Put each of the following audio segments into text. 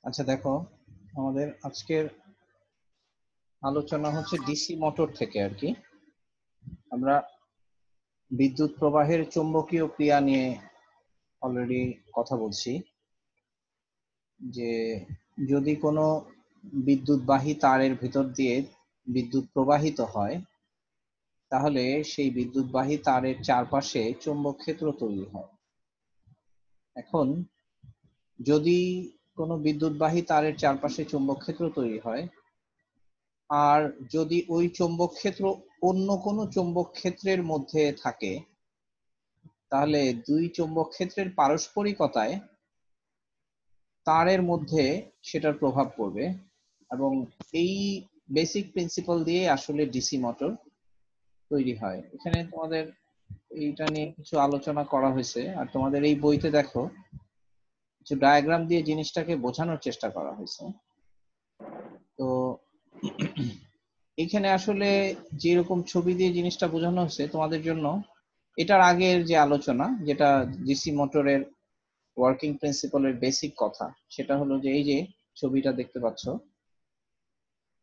আচ্ছা দেখো, আমাদের আজকের আলোচনা হচ্ছে ডিসি মোটর থেকে আর কি। আমরা বিদ্যুৎ প্রবাহের চৌম্বকীয় ক্রিয়া নিয়ে অলরেডি কথা বলছি, যে যদি কোনো বিদ্যুৎবাহী তারের ভিতর দিয়ে বিদ্যুৎ প্রবাহিত হয়, তাহলে সেই বিদ্যুৎবাহী তারের চারপাশে চৌম্বক ক্ষেত্র তৈরি হয়। এখন যদি কোনো বিদ্যুৎবাহী তারের চারপাশে চৌম্বক ক্ষেত্র তৈরি হয়, আর যদি ওই চৌম্বক ক্ষেত্র অন্য কোনো চৌম্বক ক্ষেত্রের মধ্যে থাকে, তাহলে দুই চৌম্বক ক্ষেত্রের পারস্পরিকতায় তারের মধ্যে সেটার প্রভাব পড়বে। এবং এই বেসিক প্রিন্সিপাল দিয়ে আসলে ডিসি মোটর তৈরি হয়। এখানে তোমাদের এইটা নিয়ে কিছু আলোচনা করা হয়েছে, আর তোমাদের এই বইতে দেখো কিছু ডায়াগ্রাম দিয়ে জিনিসটাকে বোঝানোর চেষ্টা করা হয়েছে। তো এখানে আসলে যেরকম ছবি দিয়ে জিনিসটা বোঝানো হচ্ছে তোমাদের জন্য, এটার আগের যে আলোচনা, যেটা ডিসি মোটরের ওয়ার্কিং প্রিন্সিপালের বেসিক কথা, সেটা হলো যে এই যে ছবিটা দেখতে পাচ্ছ,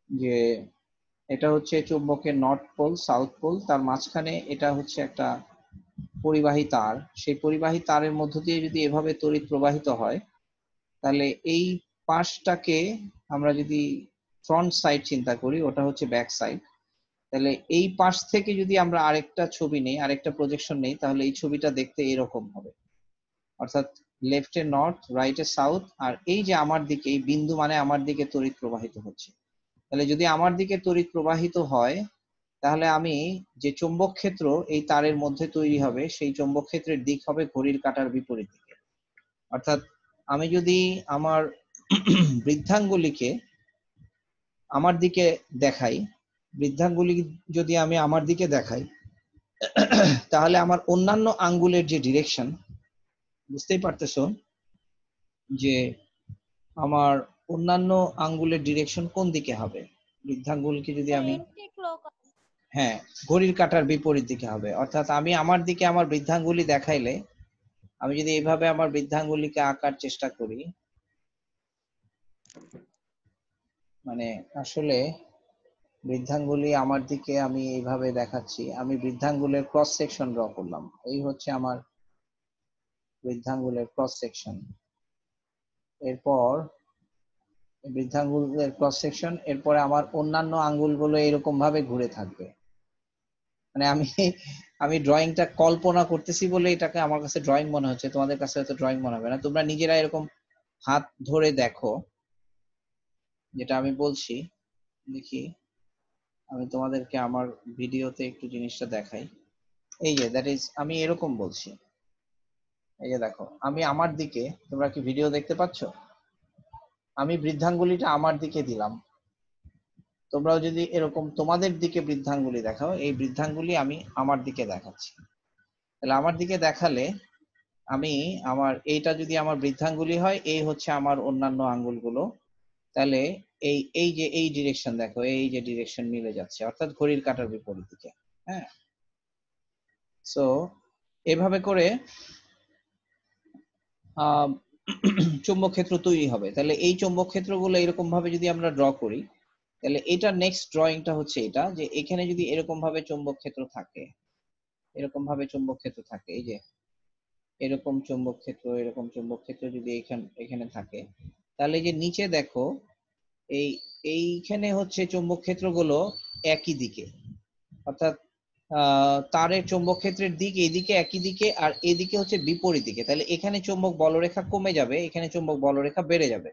যে এটা হচ্ছে চুম্বকের নর্থ পোল সাউথ পোল, তার মাঝখানে এটা হচ্ছে একটা পরিবাহী তার। সেই পরিবাহী তারের মধ্য দিয়ে যদি এভাবে তড়িৎ প্রবাহিত হয়, তাহলে এই পাশটাকে আমরা যদি ফ্রন্ট সাইড চিন্তা করি, ওটা হচ্ছে ব্যাক সাইড। তাহলে এই পাশ থেকে যদি আমরা আরেকটা ছবি নেই, আরেকটা প্রজেকশন নেই, তাহলে এই ছবিটা দেখতে এরকম হবে। অর্থাৎ লেফটে নর্থ, রাইটে সাউথ, আর এই যে আমার দিকে এই বিন্দু মানে আমার দিকে তড়িৎ প্রবাহিত হচ্ছে। তাহলে যদি আমার দিকে তড়িৎ প্রবাহিত হয়, তাহলে আমি যে চৌম্বক ক্ষেত্র এই তারের মধ্যে তৈরি হবে, সেই চৌম্বক ক্ষেত্রের দিক হবে ঘড়ির কাঁটার বিপরীত দিকে। অর্থাৎ আমি যদি আমার বৃদ্ধাঙ্গুলিকে আমার দিকে দেখাই, বৃদ্ধাঙ্গুলি যদি আমি আমার দিকে দেখাই, তাহলে আমার অন্যান্য আঙ্গুলের যে ডিরেকশন, বুঝতেই পারতেছো যে আমার অন্যান্য আঙ্গুলের ডিরেকশন কোন দিকে হবে। বৃদ্ধাঙ্গুলকে যদি আমি, হ্যাঁ, ঘড়ির কাঁটার বিপরীত দিকে হবে। অর্থাৎ আমি আমার দিকে আমার বৃদ্ধাঙ্গুলি দেখাইলে, আমি যদি এইভাবে আমার বৃদ্ধাঙ্গুলিকে আঁকার চেষ্টা করি, মানে আসলে বৃদ্ধাঙ্গুলি আমার দিকে আমি এইভাবে দেখাচ্ছি, আমি বৃদ্ধাঙ্গুলের ক্রস সেকশন ড্র করলাম। এই হচ্ছে আমার বৃদ্ধাঙ্গুলের ক্রস সেকশন। এরপর বৃদ্ধাঙ্গুলের ক্রস সেকশন, এরপরে আমার অন্যান্য আঙ্গুলগুলো এরকম ভাবে ঘুরে থাকবে। মানে আমি আমি ড্রয়িংটা কল্পনা করতেছি বলে এটাকে আমার কাছে ড্রয়িং মনে হচ্ছে, তোমাদের কাছে হয়তো ড্রয়িং মনে হবে না। তোমরা নিজেরা এরকম হাত ধরে দেখো যেটা আমি বলছি। দেখি, আমি তোমাদেরকে আমার ভিডিওতে একটু জিনিসটা দেখাই। এই যে দ্যাট ইজ, আমি এরকম বলছি। এই যে দেখো, আমি আমার দিকে, তোমরা কি ভিডিও দেখতে পাচ্ছ? আমি বৃদ্ধাঙ্গুলিটা আমার দিকে দিলাম। তোমরাও যদি এরকম তোমাদের দিকে বৃদ্ধাঙ্গুলি দেখাও, এই বৃদ্ধাঙ্গুলি আমি আমার দিকে দেখাচ্ছি। তাহলে আমার দিকে দেখালে আমি, আমার এইটা যদি আমার বৃদ্ধাঙ্গুলি হয়, এই হচ্ছে আমার অন্যান্য আঙ্গুলগুলো। তাহলে এই এই যে এই ডিরেকশন দেখো, এই যে ডিরেকশন মিলে যাচ্ছে, অর্থাৎ ঘড়ির কাঁটার বিপরীত দিকে। হ্যাঁ, সো এভাবে করে চৌম্বক ক্ষেত্র তৈরি হবে। তাহলে এই চৌম্বক ক্ষেত্রগুলো এরকম ভাবে যদি আমরা ড্র করি, তাহলে এটা নেক্সট ড্রয়িংটা হচ্ছে এটা, যে এখানে যদি এরকম ভাবে চৌম্বক ক্ষেত্র থাকে, এরকম ভাবে চৌম্বক ক্ষেত্র থাকে, এই যে এরকম চৌম্বক ক্ষেত্র, এরকম চৌম্বক ক্ষেত্র যদি এখানে থাকে, তাহলে যে নিচে দেখো এই এইখানে হচ্ছে চৌম্বক ক্ষেত্রগুলো একই দিকে। অর্থাৎ তারের চৌম্বক ক্ষেত্রের দিক এইদিকে একই দিকে, আর এদিকে হচ্ছে বিপরীত দিকে। তাহলে এখানে চৌম্বক বলরেখা কমে যাবে, এখানে চৌম্বক বলরেখা বেড়ে যাবে।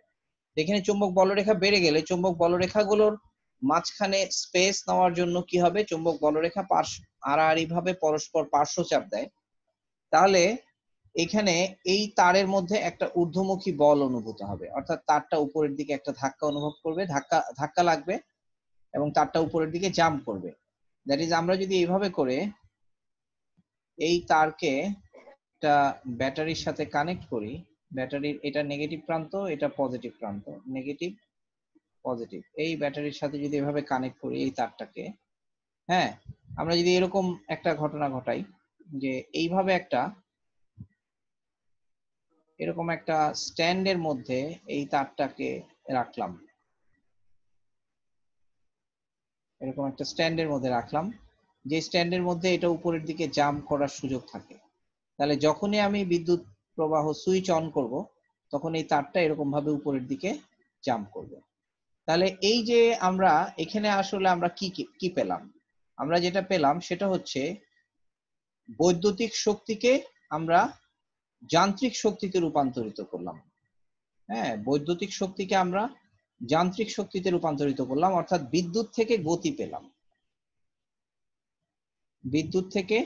এখানে চৌম্বক বলরেখা বেড়ে গেলে চৌম্বক বলরেখাগুলোর মাঝখানে স্পেস নেওয়ার জন্য কি হবে, চৌম্বক বলরেখা আড়াআড়ি ভাবে পরস্পর পার্শ্বচাপ দেয়। তাহলে এখানে এই তারের মধ্যে একটা ঊর্ধ্বমুখী বল অনুভূত হবে, অর্থাৎ তারটা উপরের দিকে একটা ধাক্কা অনুভব করবে, ধাক্কা ধাক্কা লাগবে, এবং তারটা উপরের দিকে জাম্প করবে। দ্যাট ইজ, আমরা যদি এইভাবে করে এই তারকে একটা ব্যাটারির সাথে কানেক্ট করি, ব্যাটারির এটা নেগেটিভ প্রান্ত, এটা পজিটিভ প্রান্ত, নেগেটিভ পজিটিভ, এই ব্যাটারির সাথে যদি এভাবে কানেক্ট করি এই তারটাকে, হ্যাঁ, আমরা যদি এরকম একটা ঘটনা ঘটাই, যে এইভাবে একটা এরকম একটা স্ট্যান্ডের মধ্যে এই তারটাকে রাখলাম, এরকম একটা স্ট্যান্ডের মধ্যে রাখলাম, যে স্ট্যান্ডের মধ্যে এটা উপরের দিকে জাম্প করার সুযোগ থাকে। তাহলে যখনই আমি বিদ্যুৎ প্রবাহ সুইচ অন করব তখন এই তারটা এরকম ভাবে উপরের দিকে জাম্প করবে। তাহলে এই যে আমরা এখানে আসলে আমরা কি কি পেলাম, আমরা যেটা পেলাম সেটা হচ্ছে বৈদ্যুতিক শক্তিকে আমরা যান্ত্রিক শক্তিতে রূপান্তরিত করলাম। হ্যাঁ, বৈদ্যুতিক শক্তিকে আমরা যান্ত্রিক শক্তিতে রূপান্তরিত করলাম, অর্থাৎ বিদ্যুৎ থেকে গতি পেলাম, বিদ্যুৎ থেকে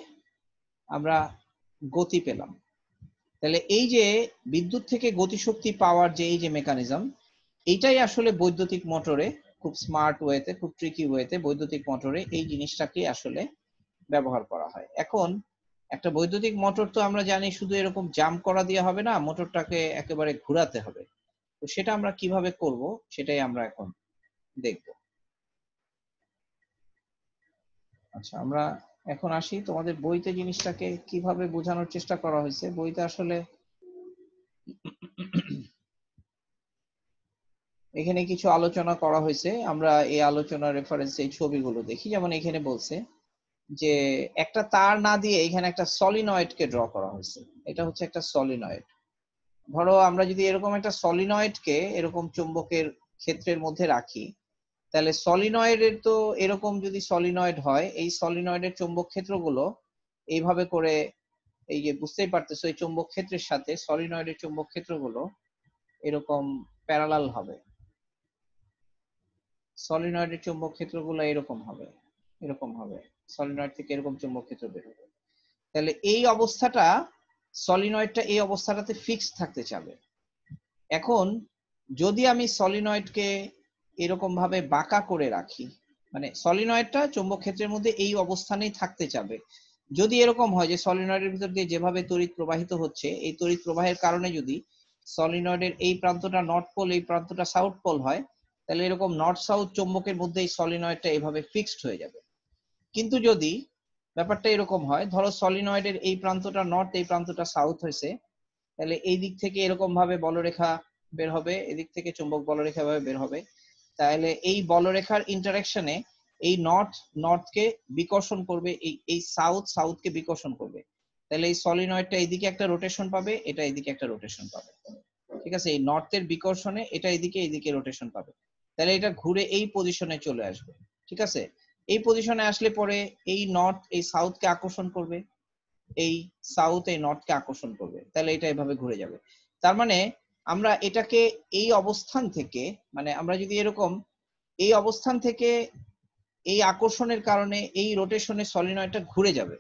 আমরা গতি পেলাম। তাহলে এই যে বিদ্যুৎ থেকে গতিশক্তি পাওয়ার যে এই যে মেকানিজম, এইটাই আসলে বৈদ্যুতিক মোটরে খুব স্মার্ট ওয়েতে, খুব ট্রিকি ওয়েতে বৈদ্যুতিক মোটরে এই জিনিসটাকে আসলে ব্যবহার করা হয়। এখন একটা বৈদ্যুতিক মোটর তো আমরা জানি শুধু এরকম জাম্প করা দিয়ে হবে না, মোটরটাকে একেবারে ঘোরাতে হবে। তো সেটা আমরা কিভাবে করব সেটাই আমরা এখন দেখব। আচ্ছা, আমরা এখন আসি তোমাদের বইতে জিনিসটাকে কিভাবে বোঝানোর চেষ্টা করা হয়েছে। বইতে আসলে এখানে কিছু আলোচনা করা হয়েছে, আমরা এই আলোচনার রেফারেন্সে এই ছবিগুলো দেখি। যেমন এখানে বলছে যে একটা তার না দিয়ে এখানে একটা সলিনয়েডকে ড্র করা হয়েছে। এটা হচ্ছে একটা সলিনয়েড। ধরো আমরা যদি এরকম একটা সলিনয়েডকে এরকম চুম্বকের ক্ষেত্রের মধ্যে রাখি, তাহলে সলিনয়েডের তো এরকম যদি সলিনয়েড হয়, এই সলিনয়েডের চুম্বক ক্ষেত্রগুলো এইভাবে করে, এই যে বুঝতেই পারতেছো এই চুম্বক ক্ষেত্রের সাথে সলিনয়েডের চুম্বক ক্ষেত্রগুলো এরকম প্যারালাল হবে। সলিনয়েডের চুম্বক ক্ষেত্রগুলো এরকম হবে, এরকম হবে, সলিনয়েড থেকে এরকম চুম্বক ক্ষেত্র বের হবে। তাহলে এই অবস্থাটা, সলিনয়েডটা এই অবস্থাটাতে ফিক্স থাকতে চাবে। এখন যদি আমি সলিনয়েডকে এরকম ভাবে বাঁকা করে রাখি, মানে সলিনয়েডটা চুম্বক ক্ষেত্রের মধ্যে এই অবস্থানেই থাকতে চাবে। যদি এরকম হয় যে সলিনয়েডের ভিতর দিয়ে যেভাবে তড়িৎ প্রবাহিত হচ্ছে, এই তড়িৎ প্রবাহের কারণে যদি সলিনয়েডের এই প্রান্তটা নর্থ পোল, এই প্রান্তটা সাউথ পোল হয়, তাহলে এরকম নর্থ সাউথ চুম্বকের মধ্যে এই সলিনয়েডটা এইভাবে ফিক্সড হয়ে যাবে। কিন্তু যদি ব্যাপারটা এরকম হয়, ধরো সলিনয়েডের এই প্রান্তটা নর্থ, এই প্রান্তটা সাউথ হয়েছে, তাহলে এই দিক থেকে এরকম ভাবে বলরেখা বের হবে, এদিক থেকে চুম্বক বলরেখা ভাবে বের হবে। তাহলে এই বলরেখার ইন্টারাকশনে এই নর্থ নর্থকে বিকর্ষণ করবে, এই সাউথ সাউথকে বিকর্ষণ করবে। তাহলে এই সলিনয়েডটা এইদিকে একটা রোটেশন পাবে, এটা এইদিকে একটা রোটেশন পাবে। ঠিক আছে, এই নর্থের বিকর্ষণে এটা এইদিকে এইদিকে রোটেশন পাবে। তাহলে এটা ঘুরে এই পজিশনে চলে আসবে। ঠিক আছে, এই পজিশনে আসলে পরে এই নর্থ এই সাউথকে আকর্ষণ করবে, এই সাউথ এই নর্থকে আকর্ষণ করবে। তাহলে এটা এভাবে ঘুরে যাবে। তার মানে আমরা এটাকে এই অবস্থান থেকে, মানে আমরা যদি এরকম এই অবস্থান থেকে এই আকর্ষণের কারণে এই রোটেশনে সলিনয়েডটা ঘুরে যাবে।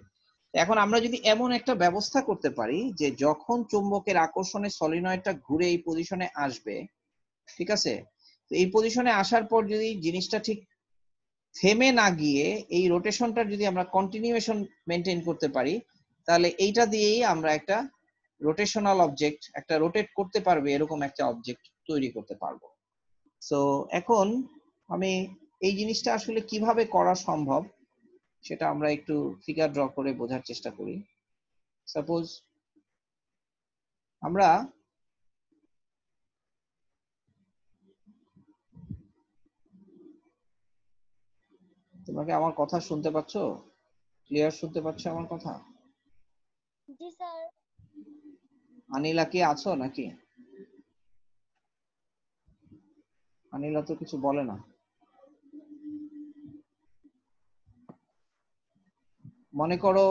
এখন আমরা যদি এমন একটা ব্যবস্থা করতে পারি যে যখন চুম্বকের আকর্ষণে সলিনয়েডটা ঘুরে এই পজিশনে আসবে, ঠিক আছে, তো এই পজিশনে আসার পর যদি জিনিসটা ঠিক থেমে না গিয়ে এই রোটেশনটা যদি আমরা কন্টিনিউয়েশন মেনটেন করতে পারি, তাহলে এইটা দিয়েই আমরা একটা রোটেশনাল অবজেক্ট, একটা রোটেট করতে পারবে এরকম একটা অবজেক্ট তৈরি করতে পারবো। সো এখন আমি এই জিনিসটা আসলে কিভাবে করা সম্ভব সেটা আমরা একটু ফিগার ড্র করে বোঝার চেষ্টা করি। সাপোজ আমরা তোমাকে আমার কথা শুনতে পাচ্ছ? ক্লিয়ার শুনতে পাচ্ছ আমার কথা? জি স্যার। আনিলা কি আছো নাকি? আনিলা তো কিছু বলে না। মনে করো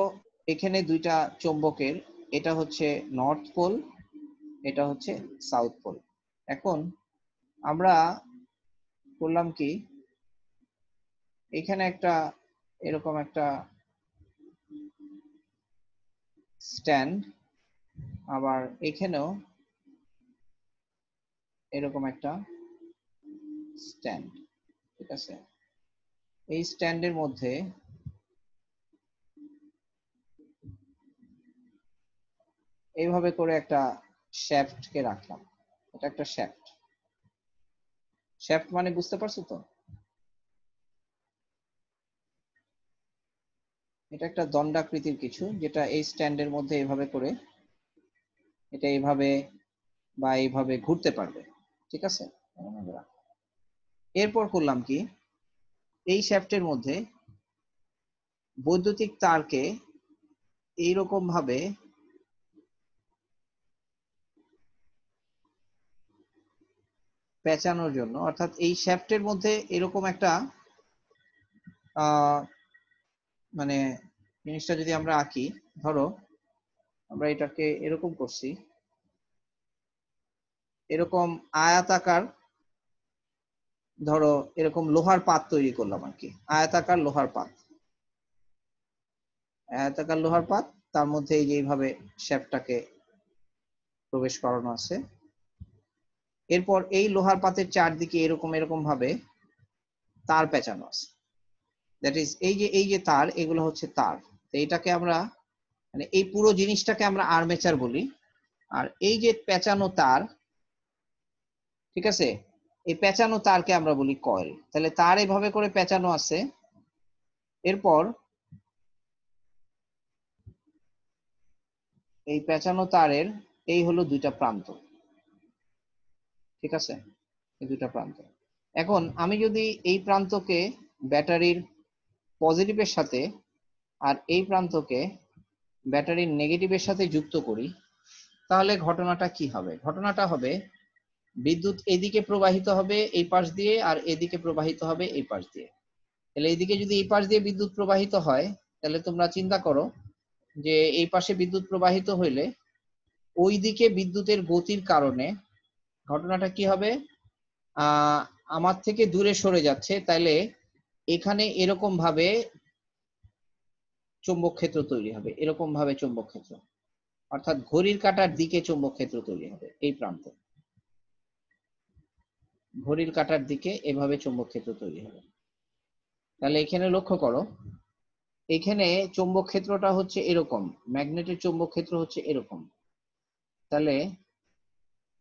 এখানে দুইটা চৌম্বকের, এটা হচ্ছে নর্থ পোল, এটা হচ্ছে সাউথ পোল। এখন আমরা করলাম কি, এখানে একটা এরকম একটা স্ট্যান্ড, আবার এখানেও এরকম একটা স্ট্যান্ড। ঠিক আছে, এই স্ট্যান্ডের মধ্যে এইভাবে করে একটা শ্যাফটকে রাখলাম। এটা একটা শ্যাফট। শ্যাফট মানে বুঝতে পারছো তো? এটা একটা দণ্ডাকৃতির কিছু, যেটা এই স্ট্যান্ডের মধ্যে এইভাবে করে, এটা এইভাবে বা এইভাবে ঘুরতে পারবে, ঠিক আছে। এরপর করলাম কি, এই শ্যাফটের মধ্যে বৈদ্যুতিক তারকে এইরকম ভাবে পেঁচানোর জন্য, অর্থাৎ এই শ্যাফটের মধ্যে এরকম একটা মানে জিনিসটা যদি আমরা আঁকি, ধরো আমরা এটাকে এরকম করছি, এরকম আয়াতাকার, ধরো এরকম লোহার পাত তৈরি করলাম আর কি, আয়াতাকার লোহার পাত, আয়াতাকার লোহার পাত, তার মধ্যে এই যে এইভাবে শ্যাফটটাকে প্রবেশ করানো আছে। এরপর এই লোহার পাতের চারদিকে এরকম এরকম ভাবে তার পেঁচানো আছে, দ্যাট ইজ এই যে তার, এগুলো হচ্ছে তার। তো এটাকে আমরা মানে এই পুরো জিনিসটাকে আমরা আর্মেচার বলি। আর এই যে পেঁচানো তার, ঠিক আছে, এই পেঁচানো তারকে আমরা বলি কয়েল। তাহলে তার এভাবে করে পেঁচানো আছে। এরপর এই পেঁচানো তারের এই হলো দুইটা প্রান্ত, ঠিক আছে, এই দুইটা প্রান্ত। এখন আমি যদি এই প্রান্তকে ব্যাটারির পজিটিভের সাথে আর এই প্রান্তকে ব্যাটারির নেগেটিভের সাথে যুক্ত করি, তাহলে ঘটনাটা কি হবে? ঘটনাটা হবে বিদ্যুৎ এদিকে প্রবাহিত হবে এই পাশ দিয়ে, আর এদিকে প্রবাহিত হবে এই পাশ দিয়ে। তাহলে এইদিকে যদি এই পাশ দিয়ে বিদ্যুৎ প্রবাহিত হয়, তাহলে তোমরা চিন্তা করো যে এই পাশে বিদ্যুৎ প্রবাহিত হইলে ওই দিকে বিদ্যুতের গতির কারণে ঘটনাটা কি হবে? আমার থেকে দূরে সরে যাচ্ছে, তাইলে এখানে এরকম ভাবে চৌম্বক ক্ষেত্র তৈরি হবে, এরকম ভাবে চৌম্বক ক্ষেত্র, অর্থাৎ ঘড়ির কাঁটার দিকে চৌম্বক ক্ষেত্র তৈরি হবে। এই প্রান্তে ঘড়ির কাঁটার দিকে এভাবে চৌম্বক ক্ষেত্র তৈরি হবে। তাহলে এখানে লক্ষ্য করো, এখানে চৌম্বক ক্ষেত্রটা হচ্ছে এরকম, ম্যাগনেটের চৌম্বক ক্ষেত্র হচ্ছে এরকম। তাহলে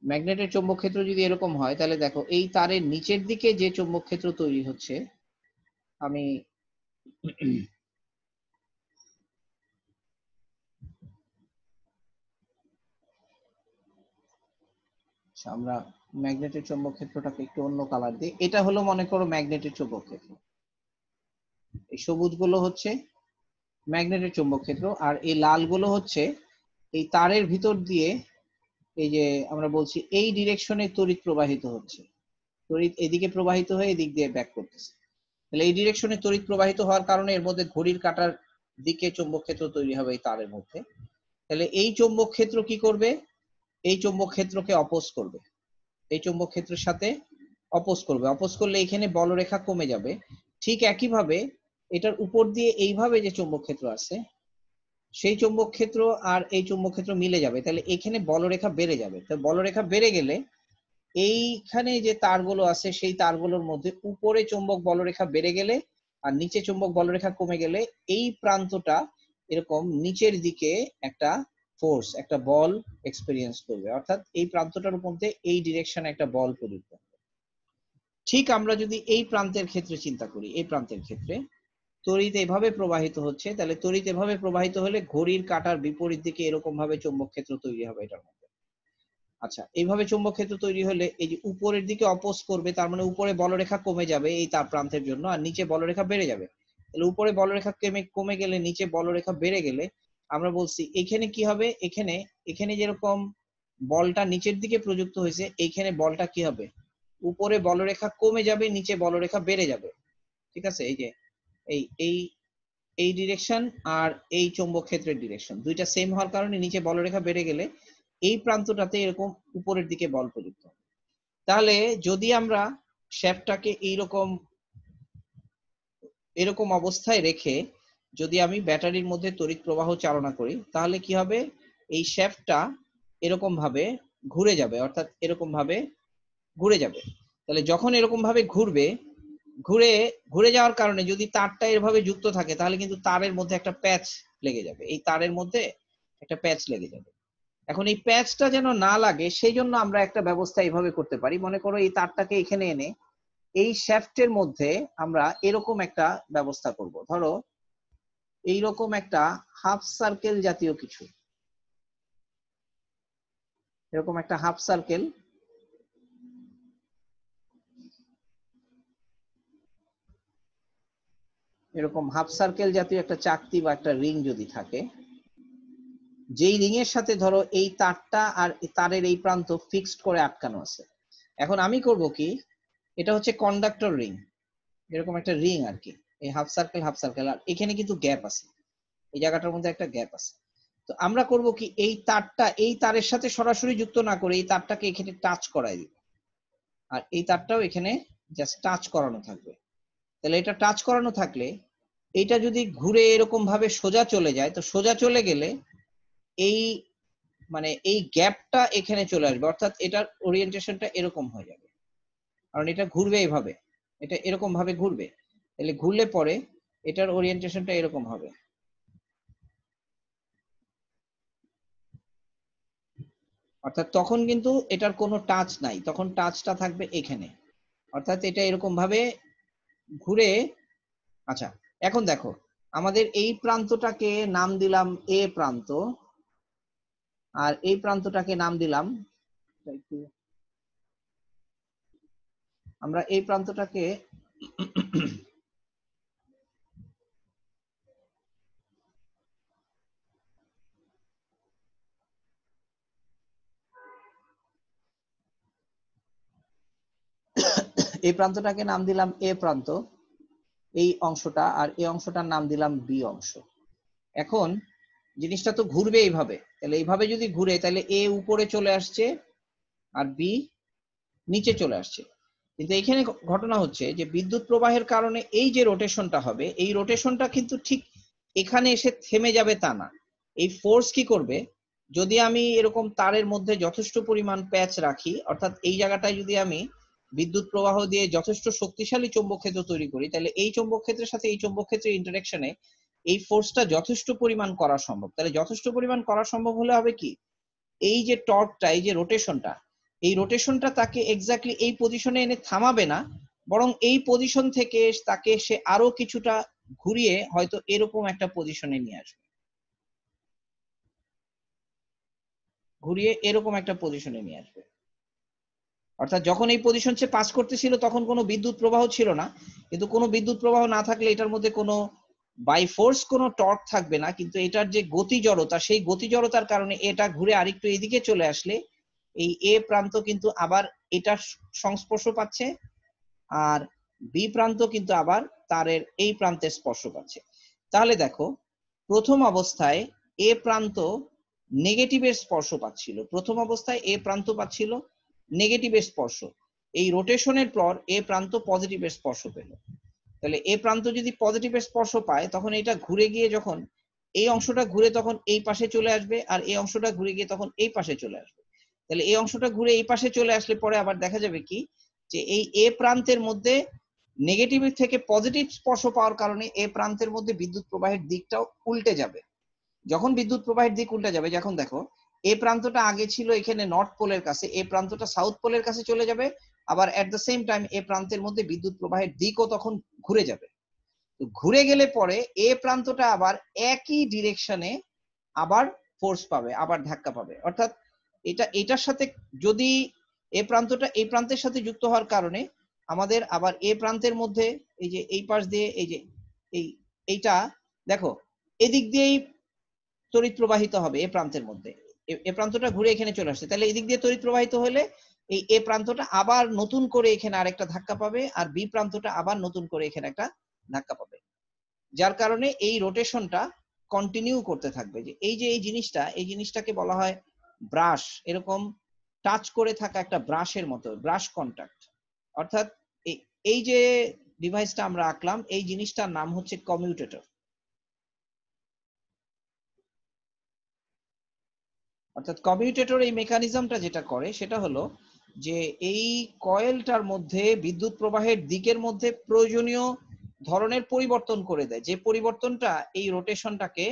ম্যাগনেটের চৌম্বক ক্ষেত্র যদি এরকম হয়, তাহলে দেখো এই তারের নিচের দিকে যে চৌম্বক ক্ষেত্র তৈরি হচ্ছে, আমি আমরা ম্যাগনেটের চৌম্বক ক্ষেত্রটাকে একটু অন্য কালার দিই। এটা হলো মনে করো ম্যাগনেটের চৌম্বক ক্ষেত্র, এই সবুজ গুলো হচ্ছে ম্যাগনেটের চৌম্বক ক্ষেত্র, আর এই লাল গুলো হচ্ছে এই তারের ভিতর দিয়ে এই যে আমরা বলছি এই ডিরেকশনে তড়িৎ প্রবাহিত হচ্ছে, তড়িৎ এদিকে প্রবাহিত হয়ে এদিক দিয়ে ব্যাক করতেছে। তাহলে এই ডিরেকশনে তড়িৎ প্রবাহিত হওয়ার কারণে এর মধ্যে ঘড়ির কাঁটার দিকে চৌম্বক ক্ষেত্র তৈরি হবে এই তারের মধ্যে। তাহলে এই চৌম্বক ক্ষেত্র কি করবে? এই চৌম্বক ক্ষেত্রকে অপোজ করবে, এই চৌম্বক ক্ষেত্রের সাথে অপোজ করবে। অপোজ করলে এখানে বলরেখা কমে যাবে। ঠিক একইভাবে এটার উপর দিয়ে এইভাবে যে চৌম্বক ক্ষেত্র আছে, সেই চৌম্বক ক্ষেত্র আর এই চৌম্বক ক্ষেত্র মিলে যাবে, তাহলে এখানে বলরেখা বেড়ে যাবে। তো বলরেখা বেড়ে গেলে এইখানে যে তারগুলো আছে সেই তারগুলোর মধ্যে উপরে চৌম্বক বলরেখা বেড়ে গেলে আর নিচে চৌম্বক বলরেখা কমে গেলে এই প্রান্তটা এরকম নিচের দিকে একটা ফোর্স, একটা বল এক্সপেরিয়েন্স করবে, অর্থাৎ এই প্রান্তটার মধ্যে এই ডিরেকশনে একটা বল প্রযুক্ত হবে। ঠিক আমরা যদি এই প্রান্তের ক্ষেত্রে চিন্তা করি, এই প্রান্তের ক্ষেত্রে তড়িৎ এভাবে প্রবাহিত হচ্ছে, তাহলে তড়িৎ এভাবে প্রবাহিত হলে ঘড়ির কাঁটার বিপরীত দিকে এরকম ভাবে চৌম্বক ক্ষেত্র তৈরি হবে এটার মধ্যে। আচ্ছা, এইভাবে চৌম্বক ক্ষেত্র তৈরি হলে এই যে উপরের দিকে অপোজ করবে, তার মানে উপরে বলরেখা কমে যাবে এই তার প্রান্তের জন্য, আর নিচে বলরেখা বেড়ে যাবে। তাহলে উপরে বলরেখা কমে গেলে নিচে বলরেখা বেড়ে গেলে আমরা বলছি এখানে কি হবে? এখানে এখানে যেরকম বলটা নিচের দিকে প্রযুক্ত হয়েছে, এইখানে বলটা কি হবে? উপরে বলরেখা কমে যাবে, নিচে বলরেখা বেড়ে যাবে, ঠিক আছে। এই যে এই এই এই ডিরেকশন আর এই চৌম্বক ক্ষেত্রের ডিরেকশন দুইটা সেম হওয়ার কারণে নিচে বলরেখা বেড়ে গেলে এই প্রান্তটাতে এরকম উপরের দিকে বল প্রযুক্ত। তাহলে যদি আমরা শ্যাফটটাকে এইরকম এরকম অবস্থায় রেখে যদি আমি ব্যাটারির মধ্যে তড়িৎ প্রবাহ চালনা করি, তাহলে কি হবে? এই শ্যাফটটা এরকম ভাবে ঘুরে যাবে, অর্থাৎ এরকম ভাবে ঘুরে যাবে। তাহলে যখন এরকম ভাবে ঘুরবে, ঘুরে ঘুরে যাওয়ার কারণে যদি তারটা এভাবে যুক্ত থাকে, তাহলে কিন্তু তারের মধ্যে একটা প্যাচ লেগে যাবে, এই তারের মধ্যে একটা প্যাচ লেগে যাবে। এখন এই প্যাচটা যেন না লাগে সেই জন্য আমরা একটা ব্যবস্থা এইভাবে করতে পারি। মনে করো এই তারটাকে এখানে এনে এই শ্যাফটের মধ্যে আমরা এরকম একটা ব্যবস্থা করব। ধরো এইরকম একটা হাফ সার্কেল জাতীয় কিছু, এরকম একটা হাফ সার্কেল, এরকম হাফ সার্কেল জাতীয় একটা চাকতি বা একটা রিং যদি থাকে, যেই রিং এর সাথে ধরো এই তারটা আর তারের এই প্রান্ত ফিক্সড করে আটকানো আছে। এখন আমি করব কি, এটা হচ্ছে কন্ডাক্টর রিং, এরকম একটা রিং আর কি, এই হাফ সার্কেল, আর এখানে কিন্তু গ্যাপ আছে, এই জায়গাটার মধ্যে একটা গ্যাপ আছে। তো আমরা করব কি, এই তারটা এই তারের সাথে সরাসরি যুক্ত না করে এই তারটাকে এখানে টাচ করাই দিব, আর এই তারটাও এখানে জাস্ট টাচ করানো থাকবে। তাহলে এটা টাচ করানো থাকলে এইটা যদি ঘুরে এরকম ভাবে সোজা চলে যায়, তো সোজা চলে গেলে এই মানে এই গ্যাপটা এখানে চলে আসবে, অর্থাৎ এটার ওরিয়েন্টেশনটা এরকম হয়ে যাবে, কারণ এটা ঘুরবে এইভাবে, এটা এরকম ভাবে ঘুরবে, তাহলে ঘুরলে পরে এটার ওরিয়েন্টেশনটা এরকম হবে। অর্থাৎ তখন কিন্তু এটার কোনো টাচ নাই, তখন টাচটা থাকবে এখানে, অর্থাৎ এটা এরকম ভাবে ঘুরে। আচ্ছা, এখন দেখো আমাদের এই প্রান্তটাকে নাম দিলাম এ প্রান্ত, আর এই প্রান্তটাকে নাম দিলাম, আমরা এই প্রান্তটাকে এই প্রান্তটাকে নাম দিলাম এ প্রান্ত, এই অংশটা, আর এই অংশটার নাম দিলাম বি অংশ। এখন জিনিসটা তো ঘুরবে এইভাবে, তাহলে এইভাবে যদি ঘুরে তাহলে এ উপরে চলে আসছে আর বি নিচে চলে আসছে। কিন্তু এখানে ঘটনা হচ্ছে যে বিদ্যুৎ প্রবাহের কারণে এই যে রোটেশনটা হবে, এই রোটেশনটা কিন্তু ঠিক এখানে এসে থেমে যাবে তা না। এই ফোর্স কি করবে, যদি আমি এরকম তারের মধ্যে যথেষ্ট পরিমাণ প্যাচ রাখি, অর্থাৎ এই জায়গাটায় যদি আমি বিদ্যুৎ প্রবাহ দিয়ে যথেষ্ট শক্তিশালী চৌম্বক ক্ষেত্র তৈরি করি, তাহলে এই চৌম্বক ক্ষেত্রের সাথে এই চৌম্বক ক্ষেত্রের ইন্টারেকশনে এই ফোর্সটা যথেষ্ট পরিমাণ করা সম্ভব। তাহলে যথেষ্ট পরিমাণ করা সম্ভব হলে হবে কি, এই যে টর্কটা, এই যে রোটেশনটা, এই রোটেশনটা তাকে এক্স্যাক্টলি এই পজিশনে এনে থামাবে না, বরং এই পজিশন থেকে তাকে সে আরো কিছুটা ঘুরিয়ে হয়তো এরকম একটা পজিশনে নিয়ে আসবে, ঘুরিয়ে এরকম একটা পজিশনে নিয়ে আসবে। অর্থাৎ যখন এই পজিশন সে পাস করতেছিল তখন কোনো বিদ্যুৎ প্রবাহ ছিল না, কিন্তু কোনো বিদ্যুৎ প্রবাহ না থাকলে এটার মধ্যে কোনো বাই ফোর্স কোনো টর্ক থাকবে না, কিন্তু এটার যে গতি জড়তা, সেই গতি জড়তার কারণে এটা ঘুরে আরেকটু এদিকে চলে আসলে এই এ প্রান্ত কিন্তু আবার এটার সংস্পর্শ পাচ্ছে, আর বি প্রান্ত কিন্তু আবার তারের এই প্রান্তের স্পর্শ পাচ্ছে। তাহলে দেখো, প্রথম অবস্থায় এ প্রান্ত নেগেটিভের স্পর্শ পাচ্ছিল, প্রথম অবস্থায় এ প্রান্ত পাচ্ছিল নেগেটিভের স্পর্শ, এই রোটেশনের পর এ প্রান্ত পজিটিভের স্পর্শ পেল। তাহলে এ প্রান্ত যদি পজিটিভের স্পর্শ পায়, তখন এটা ঘুরে গিয়ে যখন এই অংশটা ঘুরে তখন এই পাশে চলে আসবে, আর এই অংশটা ঘুরে গিয়ে তখন এই পাশে চলে আসবে। তাহলে এই অংশটা ঘুরে এই পাশে চলে আসলে পরে আবার দেখা যাবে কি, যে এই এ প্রান্তের মধ্যে নেগেটিভ থেকে পজিটিভ স্পর্শ পাওয়ার কারণে এ প্রান্তের মধ্যে বিদ্যুৎ প্রবাহের দিকটাও উল্টে যাবে। যখন বিদ্যুৎ প্রবাহের দিক উল্টে যাবে, যখন দেখো এ প্রান্তটা আগে ছিল এখানে নর্থ পোলের কাছে, এ প্রান্তটা সাউথ পোলের কাছে চলে যাবে, আবার এট দ্য সেম টাইম এ প্রান্তের মধ্যে বিদ্যুৎ প্রবাহের দিকও তখন ঘুরে যাবে। তো ঘুরে গেলে পরে এ প্রান্তটা আবার একই ডিরেকশনে আবার ফোর্স পাবে, আবার ধাক্কা পাবে। অর্থাৎ এটার সাথে যদি এ প্রান্তটা এই প্রান্তের সাথে যুক্ত হওয়ার কারণে আমাদের আবার এ প্রান্তের মধ্যে এই যে এই পাশ দিয়ে এই যে এইটা দেখো এদিক দিয়েই তড়িৎ প্রবাহিত হবে এ প্রান্তের মধ্যে, এ প্রান্তটা ঘুরে এখানে চলে আসছে, তাহলে এদিক দিয়ে তড়িৎ প্রবাহিত হলে এই এ প্রান্তটা আবার নতুন করে এখানে আরেকটা ধাক্কা পাবে, আর বি প্রান্তটা আবার নতুন করে এখানে একটা ধাক্কা পাবে, যার কারণে এই রোটেশনটা কন্টিনিউ করতে থাকবে। যে এই জিনিসটা, এই জিনিসটাকে বলা হয় ব্রাশ, এরকম টাচ করে থাকা একটা ব্রাশের মতো, ব্রাশ কন্টাক্ট। অর্থাৎ এই যে ডিভাইসটা আমরা আঁকলাম, এই জিনিসটার নাম হচ্ছে কমিউটেটর। অর্থাৎ কমিউটেটর এই মেকানিজমটা যেটা করে সেটা হলো যে এই কয়েলটার মধ্যে বিদ্যুৎ প্রবাহের দিকের মধ্যে প্রয়োজনীয় ধরনের পরিবর্তন করে দেয়, যে পরিবর্তনটা এই রোটেশনটাকে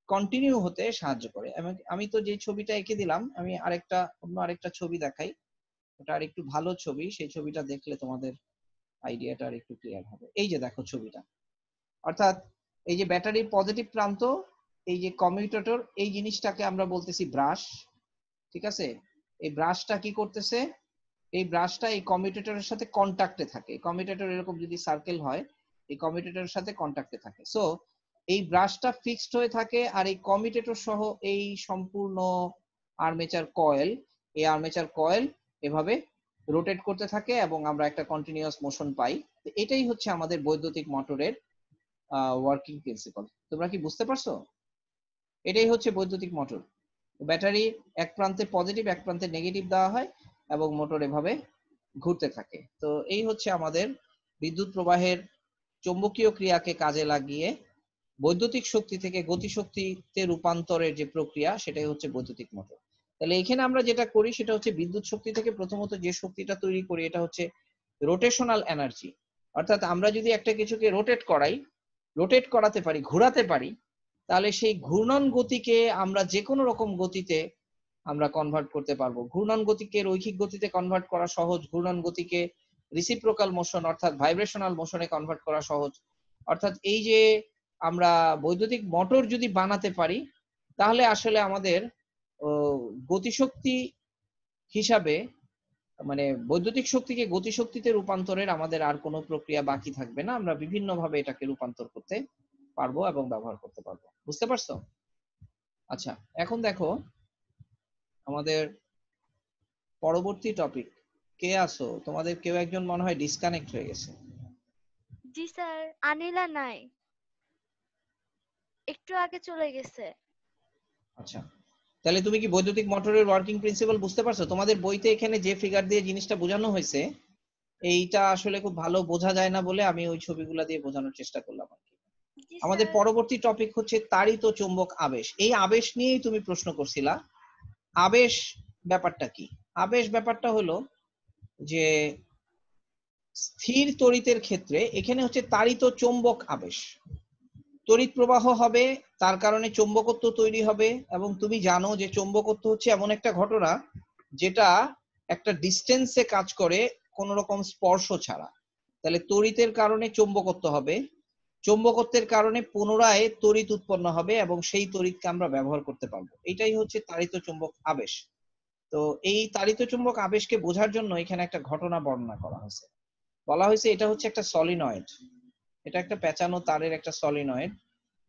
কন্টিনিউ হতে সাহায্য করে। আমি তো যে ছবিটা এঁকে দিলাম, আমি অন্য আরেকটা ছবি দেখাই, ওটা আর একটু ভালো ছবি, সেই ছবিটা দেখলে তোমাদের আইডিয়াটা আর একটু ক্লিয়ার হবে। এই যে দেখো ছবিটা, অর্থাৎ এই যে ব্যাটারির পজিটিভ প্রান্ত, এই যে কমিউটেটর, এই জিনিসটাকে আমরা বলতেছি ব্রাশ, ঠিক আছে। এই ব্রাশটা কি করতেছে, এই ব্রাশটা এই কমিউটেটরের সাথে কন্টাক্টে থাকে। কমিউটেটর এরকম যদি সার্কেল হয়, এই কমিউটেটরের সাথে কন্টাক্টে থাকে। সো এই ব্রাশটা ফিক্সড হয়ে থাকে, আর এই কমিউটেটর সহ এই সম্পূর্ণ আর্মেচার কয়েল, এই আর্মেচার কয়েল এভাবে রোটেট করতে থাকে এবং আমরা একটা কন্টিনিউয়াস মোশন পাই। তো এটাই হচ্ছে আমাদের বৈদ্যুতিক মোটরের ওয়ার্কিং প্রিন্সিপাল। তোমরা কি বুঝতে পারছো? এটাই হচ্ছে বৈদ্যুতিক মোটর। ব্যাটারি এক প্রান্তে পজিটিভ, এক প্রান্তে নেগেটিভ দেওয়া হয় এবং মোটর এভাবে ঘুরতে থাকে। তো এই হচ্ছে আমাদের বিদ্যুৎ প্রবাহের চৌম্বকীয় ক্রিয়াকে কাজে লাগিয়ে বৈদ্যুতিক শক্তি থেকে গতিশক্তিতে রূপান্তরের যে প্রক্রিয়া, সেটাই হচ্ছে বৈদ্যুতিক মোটর। তাহলে এখানে আমরা যেটা করি সেটা হচ্ছে বিদ্যুৎ শক্তি থেকে প্রথমত যে শক্তিটা তৈরি করি এটা হচ্ছে রোটেশনাল এনার্জি। অর্থাৎ আমরা যদি একটা কিছুকে রোটেট করাতে পারি, ঘোরাতে পারি, তাহলে সেই ঘূর্ণন গতিকে আমরা যে কোনো রকম গতিতে আমরা কনভার্ট করতে পারবো। ঘূর্ণন গতিকে রৈখিক গতিতে কনভার্ট করা সহজ, ঘূর্ণন গতিকে রিসিপ্রোকাল মোশন অর্থাৎ ভাইব্রেশনাল মোশনে কনভার্ট করা সহজ। অর্থাৎ এই যে আমরা বৈদ্যুতিক মোটর যদি বানাতে পারি, তাহলে আসলে আমাদের গতিশক্তি হিসাবে, মানে বৈদ্যুতিক শক্তিকে গতিশক্তিতে রূপান্তরের আমাদের আর কোনো প্রক্রিয়া বাকি থাকবে না। আমরা বিভিন্নভাবে এটাকে রূপান্তর করতে পারবো এবং ব্যবহার করতে পারবো। বুঝতে পারছো? আচ্ছা, এখন দেখো আমাদের পরবর্তী টপিক। কে আছো? তোমাদের কেউ একজন মনে হয় ডিসকানেক্ট হয়ে গেছে। জি স্যার, আনিলা নাই, একটু আগে চলে গেছে। আচ্ছা, তাহলে তুমি কি বৈদ্যুতিক মোটরের ওয়ার্কিং প্রিন্সিপাল বুঝতে পারছো? তোমাদের বইতে এখানে যে ফিগার দিয়ে জিনিসটা বোঝানো হয়েছে, এইটা আসলে খুব ভালো বোঝা যায় না বলে আমি ওই ছবিগুলো দিয়ে বোঝানোর চেষ্টা করলাম আর কি। জি আমাদের স্যার। পরবর্তী টপিক হচ্ছে তাড়িত চুম্বক আবেশ। এই আবেশ নিয়েই তুমি প্রশ্ন করছিলা। আবেশ ব্যাপারটা কি? আবেশ ব্যাপারটা হলো যে স্থির তড়িতের ক্ষেত্রে এখানে হচ্ছে তাড়িত চৌম্বক আবেশ। তড়িৎ প্রবাহ হবে, তার কারণে চৌম্বকত্ব তৈরি হবে, এবং তুমি জানো যে চৌম্বকত্ব হচ্ছে এমন একটা ঘটনা যেটা একটা ডিস্টেন্সে কাজ করে কোন রকম স্পর্শ ছাড়া। তাহলে তড়িতের কারণে চৌম্বকত্ব হবে, চৌম্বকত্বের কারণে পুনরায় তড়িৎ উৎপন্ন হবে এবং সেই তড়িৎকে আমরা ব্যবহার করতে পারবো। এটাই হচ্ছে তাড়িত চুম্বক আবেশ। তো এই তাড়িত চুম্বক আবেশকে বোঝার জন্য এখানে একটা ঘটনা বর্ণনা করা হয়েছে। বলা হয়েছে এটা হচ্ছে একটা সলিনয়েড, এটা একটা পেঁচানো তারের একটা সলিনয়েড।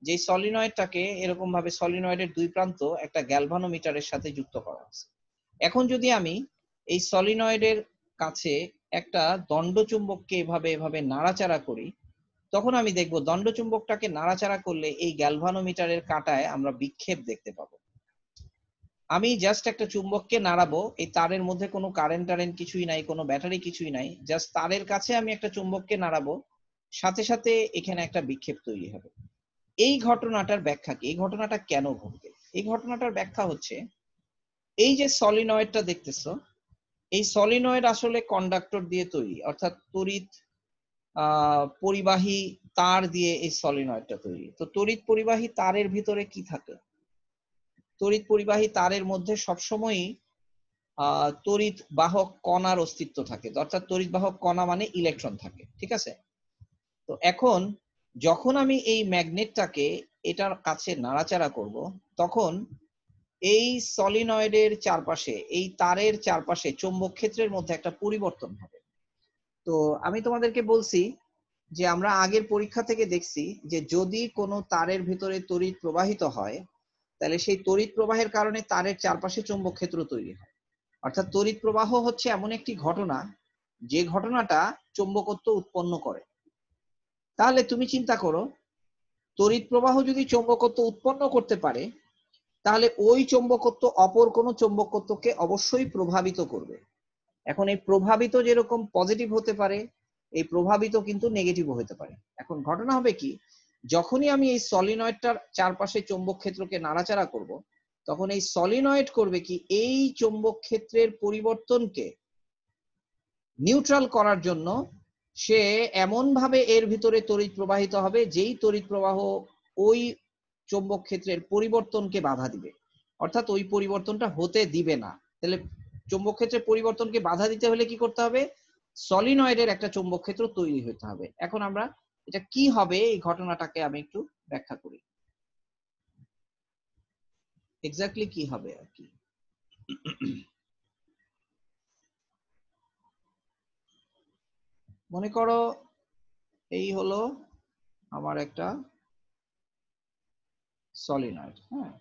যে সলিনয়েডটাকে এরকম ভাবে সলিনয়েডের দুই প্রান্ত একটা গ্যালভানোমিটারের সাথে যুক্ত করা হয়েছে। এখন যদি আমি এই সলিনয়েডের কাছে একটা দণ্ডচুম্বককে এভাবে এভাবে নাড়াচাড়া করি, তখন আমি দেখব দণ্ডচুম্বকটাকে নাড়াচাড়া করলে এই গ্যালভানোমিটারের কাঁটায় আমরা বিক্ষেপ দেখতে পাবো। আমি জাস্ট একটা চুম্বককে নাড়াবো, এই তারের মধ্যে কোনো কারেন্ট টারেন্ট কিছুই নাই, কোনো ব্যাটারি কিছুই নাই, জাস্ট তারের কাছে আমি একটা চুম্বককে নাড়াবো, সাথে সাথে এখানে একটা বিক্ষেপ তৈরি হবে। এই ঘটনাটার ব্যাখ্যা কি? এই ঘটনাটা কেন ঘটবে? এই ঘটনাটার ব্যাখ্যা হচ্ছে এই যে সলিনয়েডটা দেখতেছো, এই সলিনয়েড আসলে কন্ডাক্টর দিয়ে তৈরি, অর্থাৎ তড়িৎ পরিবাহী তার দিয়ে এই সলিনয়েডটা তৈরি। তো তড়িৎ পরিবাহী তারের ভিতরে কি থাকে? তড়িৎ পরিবাহী তারের মধ্যে সবসময়ই তড়িৎ বাহক কণার অস্তিত্ব থাকে, অর্থাৎ তড়িৎ বাহক কণা মানে ইলেকট্রন থাকে। ঠিক আছে? তো এখন যখন আমি এই ম্যাগনেটটাকে এটার কাছে নাড়াচাড়া করব, তখন এই সলিনয়েডের চারপাশে, এই তারের চারপাশে চৌম্বক ক্ষেত্রের মধ্যে একটা পরিবর্তন হবে। তো আমি তোমাদেরকে বলছি যে আমরা আগের পরীক্ষা থেকে দেখছি যে যদি কোনো তারের ভিতরে তড়িৎ প্রবাহিত হয়, তাহলে সেই তড়িৎ প্রবাহের কারণে তারের চারপাশে চৌম্বক ক্ষেত্র তৈরি হয়। অর্থাৎ তড়িৎ প্রবাহ হচ্ছে এমন একটি ঘটনা যে ঘটনাটা চৌম্বকত্ব উৎপন্ন করে। তাহলে তুমি চিন্তা করো, তড়িৎ প্রবাহ যদি চৌম্বকত্ব উৎপন্ন করতে পারে, তাহলে ওই চৌম্বকত্ব অপর কোনো চৌম্বকত্বকে অবশ্যই প্রভাবিত করবে। এখন এই প্রভাবিত যেরকম পজিটিভ হতে পারে, এই প্রভাবিত কিন্তু নেগেটিভ হতে পারে। এখন ঘটনা হবে কি, যখনই আমি এই সলিনয়েডটার চারপাশে চৌম্বক ক্ষেত্রকে নাড়াচাড়া করব, তখন এই সলিনয়েড করবে কি, এই চৌম্বক ক্ষেত্রের পরিবর্তনকে নিউট্রাল করার জন্য সে এমন ভাবে এর ভিতরে তড়িৎ প্রবাহিত হবে যেই তড়িৎ প্রবাহ ওই চৌম্বক ক্ষেত্রের পরিবর্তনকে বাধা দিবে, অর্থাৎ ওই পরিবর্তনটা হতে দিবে না। তাহলে চৌম্বক ক্ষেত্রের পরিবর্তনকে বাধা দিতে হলে কি করতে হবে? সলিনয়েডের একটা চৌম্বক ক্ষেত্র তৈরি হতে হবে। এখন আমরা এটা কি হবে, এই ঘটনাটাকে আমি একটু ব্যাখ্যা করি, এক্স্যাক্টলি কি হবে আর কি। মনে করো এই হলো আমার একটা সলিনয়েড। হ্যাঁ,